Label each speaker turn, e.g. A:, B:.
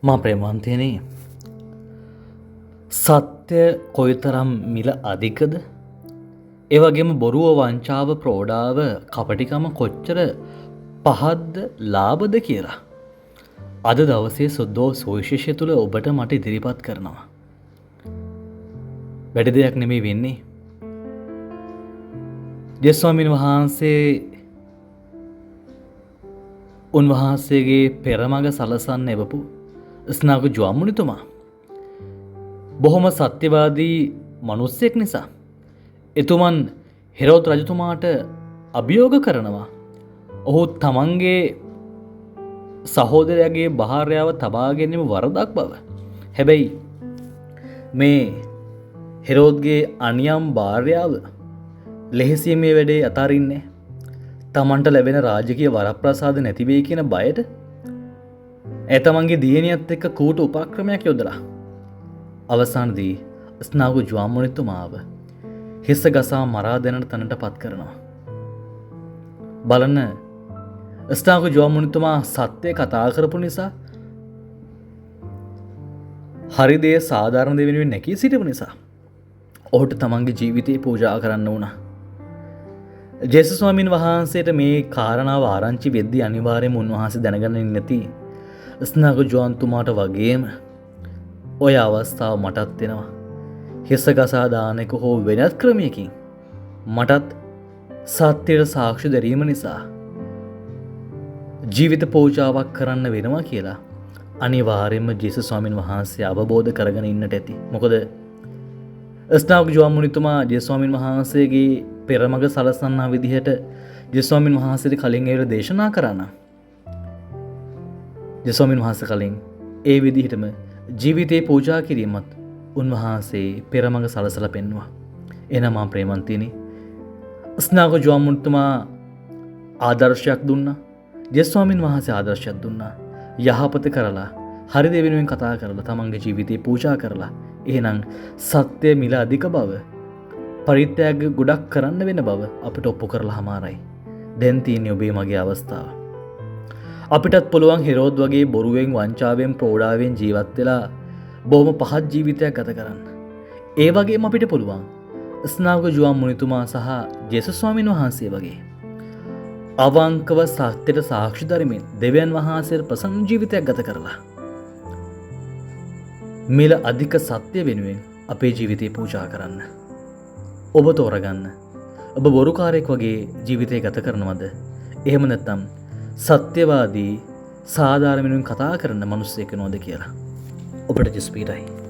A: මා ප්‍රේමාන්තයනේ සත්‍ය කොයිතරම් මිල අධිකද ඒවගේම බොරුව වංචාව ප්‍රෝඩාව කපටිකම කොච්චර පහද්ද ලාබද කියලා අද දවසේ සුද්දෝ සුවිශේෂය තුළ ඔබට මට ඉදිරිපත් කරනවා. වැඩි දෙයක් නෙමේ වෙන්නේ. දෙස්වාමීන් වහන්සේ උන්වහන්සේගේ පෙරමග සලසන්න එවපු ස්නාග ජුවම්මුනිතුමා බොහොම සත්‍යවාදී මනුස්සයෙක් නිසා එතුමන් හෙරෝද් රජතුමාට අභියෝග කරනවා. ඔහු තමන්ගේ සහෝදරයාගේ භාර්යාව තබා ගැනීම වරදක් බව. හැබැයි මේ හෙරෝද්ගේ අනියම් භාර්යාව ලෙහෙසියෙන් මේ වැඩේ අතාරින්නේ. තමන්ට ලැබෙන රාජකීය වරප්‍රසාද නැති වෙයි කියන බයට තමන්ගේ දියණියත් එක්ක කූට උපක්‍රමයක් යොදලා අවසානදී ස්නාගු ජුවම්මුනිතුමාව හිස ගසා මරා දෙනට තැනට පත් කරනවා. බලන්න ස්නාගු ජුවම්මුනිතුමා සත්‍යය කතා කරපු නිසා හරිදේ සාධාරණ දේ වෙනුවෙන් නැකී සිටිපු නිසා ඔහුට තමන්ගේ ජීවිතේ පූජා කරන්න වුණා. ජේසුස් ස්වාමීන් වහන්සේට මේ කාරණාව ආරංචි වෙද්දී අනිවාර්යයෙන්ම උන්වහන්සේ දැනගන්නේ නැති ස්නාගු ජුවන්තුමාට වගේම ඔය අවස්ථාව මටත් එනවා. හිස ගසා දාන එක හෝ වෙනත් ක්‍රමයකින් මටත් සත්‍යයට සාක්ෂි දැරීම නිසා ජීවිත පූජාවක් කරන්න වෙනවා කියලා අනිවාර්යයෙන්ම ජේසුස් ස්වාමීන් වහන්සේ අවබෝධ කරගෙන ඉන්නට ඇති. මොකද ස්නාගු ජුවම්මුනිතුමා ජේසුස් ස්වාමීන් වහන්සේගේ පෙරමග සලසන්නා විදිහට ජේසුස් ස්වාමීන් වහන්සේට කලින් ඒවල දේශනා කරන්න. ජේසුස් ස්වාමීන් වහන්සේ කලින් ඒ විදිහටම ජීවිතේ පූජා කිරීමත් උන්වහන්සේ පෙරමග සලසලා පෙන්වුවා. එහෙනම් මා ප්‍රේමන්තිනි ස්නාගු ජුවම්මුනිතුමා ආදර්ශයක් දුන්නා. ජේසුස් ස්වාමීන් වහන්සේ ආදර්ශයක් දුන්නා. යහපත කරලා හරි දේ වෙනුවෙන් කතා කරලා තමන්ගේ ජීවිතේ පූජා කරලා එහෙනම් සත්‍ය මිල අධික බව පරිත්‍යාග ගොඩක් කරන්න වෙන බව අපිට ඔප්පු කරලා හමාරයි. දැන් තියෙන්නේ ඔබේ මගේ අවස්ථාව. අපිටත් පුළුවන් හෙරෝද් වගේ බොරුවෙන් වංචාවෙන් ප්‍රෝඩාවෙන් ජීවත් වෙලා බොහොම පහත් ජීවිතයක් ගත කරන්න. ඒ වගේම අපිට පුළුවන් ස්නාග ජුවම්මුනිතුමා සහ ජේසුස් ස්වාමීන් වහන්සේ වගේ අවංකව සත්‍යයට සාක්ෂි දරමින් දෙවියන් වහන්සේට ප්‍රසන්න ජීවිතයක් ගත කරලා මිල අධික සත්‍ය වෙනුවෙන් අපේ ජීවිතේ පූජා කරන්න. ඔබ තෝරගන්න. ඔබ බොරුකාරයෙක් වගේ ජීවිතය ගත කරනවද? එහෙම නැත්නම් සත්‍යවාදී සාධාරණ වෙනුවෙන් කතා කරන මිනිස්සෙක් වෙනවද කියලා. ඔබට ජස්පීටයි.